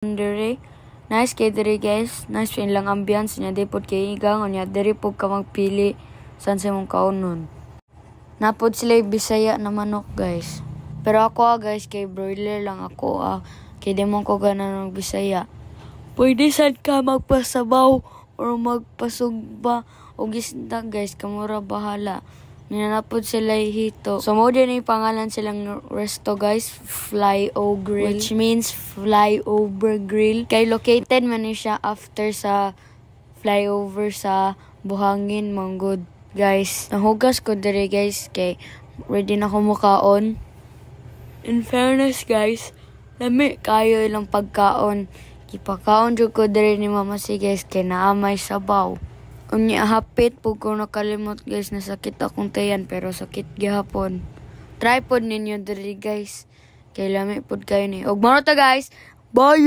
Dere. Nice kay dere guys. Nice yun lang ambience niya. Di pod kay igang. Niya dere po ka magpili. San sa mong kaunon. Napod sila Bisaya na manok guys. Pero ako guys kay broiler lang ako Kay di mo ko ganan ng Bisaya. Pwede sad ka magpasabaw or magpasugba o gisda guys. Kamura bahala. Ninanapod sila hito. So mo din yung pangalan silang resto guys. Flyover Grill. Which means flyover grill. Kay located man siya after sa flyover sa Buhangin Manggod. Guys, nahugas ko dere guys. Kay ready na ko mukaon. In fairness guys, lami kayo ilang pagkaon. Kipakaon jud ko dere ni Mama si guys. Kay naamay sabaw. Unya hapit po ko nakalimot guys, nasakit akong tayan pero sakit gihapon. Try pod ninyo diri guys. Kay lami pod kayo ni. Og maro ta guys. Bye!